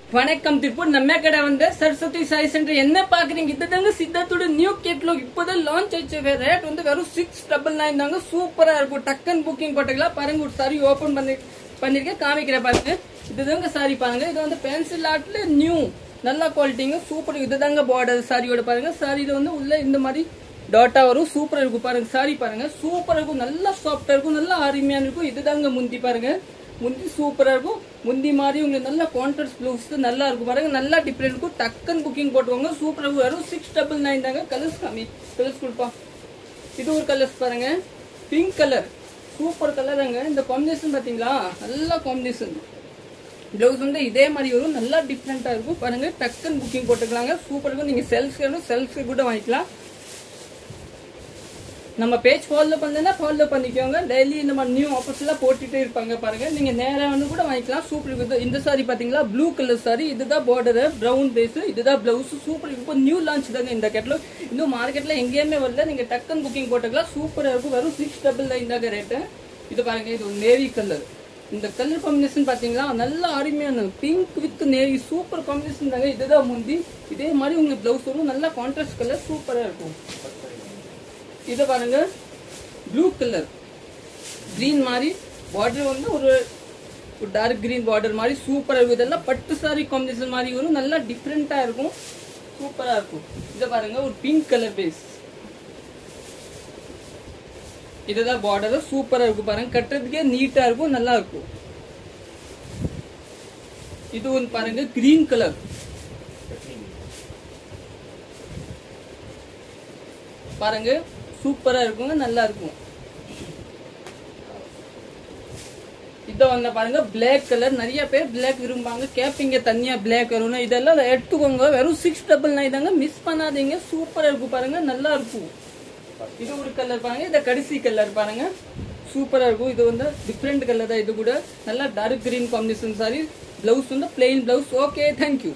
வணக்கம் திருப்பூர் நம்ம கடை வந்து சரஸ்வதி சாய் சென்டர் என்ன பாக்குறீங்க இதுதாங்க சித்தார்த்தோட நியூ கேட்லாக் இப்போதான் லான்ச் ஆயிடுச்சு ரேட் வந்து வெறும் 699 தாங்க சூப்பரா இருக்கும் டக்கன் புக்கிங் போட்டுக்கலாம் பாருங்க ஒரு சாரி ஓபன் பண்ணிருக்கேன் காமிக்கிறேன் பாருங்க இதுதாங்க சாரி பாருங்க இது வந்து பென்சில் ஆர்ட்ல நியூ நல்ல குவாலிட்டிங்க சூப்பர் இதுதாங்க பார்டர் சாரியோட பாருங்க சாரியில வந்து உள்ள இந்த மாதிரி டாட்டா வரும் சூப்பரா இருக்கும் பாருங்க சாரி பாருங்க சூப்பரா இருக்கும் நல்லா சாஃப்டா இருக்கும் நல்லா அருமையான இருக்கும் இதுதாங்க முந்தி பாருங்க முந்தி சூப்பரா இருக்கும் முந்தி மாதிரி உங்களுக்கு நல்ல கான்ட்ராஸ்ட் ப்ளவுஸ் நல்லா இருக்கும் பாருங்க நல்லா டிஃபரெண்ட் இருக்கும் டக்கன் புக்கிங் போட்டுவாங்க சூப்பரா வரும் 699 தாங்க கலர்ஸ் காமி கலர்ஸ் கொடுப்பா இது ஒரு கலர்ஸ் பாருங்க பிங்க் கலர் சூப்பர் கலருங்க இந்த காம்பினேஷன் பாத்தீங்களா நல்ல காம்பினேஷன் பிளவுஸ் வந்து இதே மாதிரி வரும் நல்லா டிஃப்ரெண்டா இருக்கும் பாருங்க டக்கன் புக்கிங் போட்டுக்கலாங்க சூப்பர் இருக்கும் நீங்க செல்ஃப் கூட வாங்கிக்கலாம் நம்ம பேஜ் ஃபாலோ பண்ணா ஃபாலோ பண்ணிக்கோங்க டெய்லி இந்த மாதிரி நியூ ஆஃபர்ஸ் எல்லாம் போட்டுட்டே இருப்பாங்க பாருங்க நீங்க நேரா வந்து கூட வாங்கிக்கலாம் சூப்பர் இருக்குது இந்த சாரி பாத்தீங்களா ப்ளூ கலர் சாரி இதுதான் பார்டர் பிரவுன் பேஸ் இதுதான் பிளவுஸ் சூப்பர் இப்போ நியூ லான்ச் தாங்க இந்த கேட்லாக் இன்னும் மார்க்கெட்ல எங்கேயுமே வரல நீங்க டக்கன் புக்கிங் போட்டுக்கலாம் சூப்பரா இருக்கும் வெறும் 699 தாங்க ரேட்டு இது பாருங்க இது ஒரு நேவி கலர் இந்த கலர் காம்பினேஷன் பாத்தீங்களா நல்ல அருமையான pink with navy super combination தாங்க இதுதான் முந்தி இதே மாதிரி உங்களுக்கு பிளவுஸ் வரும் நல்ல கான்ட்ராஸ்ட் கலர் சூப்பரா இருக்கும் இது பாருங்க ப்ளூ கலர் கிரீன் மாதிரி பார்டர் வந்து ஒரு டார்க் கிரீன் பார்டர் மாதிரி சூப்பரா இருக்கும் இதெல்லாம் பட்டு சாரி காம்பினேஷன் மாதிரி வரும் நல்லா டிஃப்ரெண்டா இருக்கும் சூப்பரா இருக்கும் இத பாருங்க ஒரு பிங்க் கலர் பேஸ் இதுதான் பார்டர் சூப்பரா இருக்கும் பாருங்க கட்டுறதுக்கே நீட்டா இருக்கும் நல்லா இருக்கும் இது ஒன்று பாருங்க கிரீன் கலர் பாருங்க சூப்பரா இருக்குங்க நல்லா இருக்கும் இத வந்து பாருங்க பிளாக் கலர் நிறைய பேர் பிளாக் விரும்புவாங்க கேப்பீங்க தனியா பிளாக் வரும்னா இதெல்லாம் எடுத்துக்கோங்க வெறும் 699 தாங்க மிஸ் பண்ணாதீங்க சூப்பரா இருக்கும் பாருங்க நல்லா இருக்கும் இது ஒரு கலர் பாருங்க இந்த கடைசி கலர் பாருங்க சூப்பரா இருக்கும் இது வந்து டிஃப்ரெண்ட் கலர் தான் இது கூட நல்லா dark green combination sari blouse வந்து பிளெயின் பிளவுஸ் ஓகே தேங்க்யூ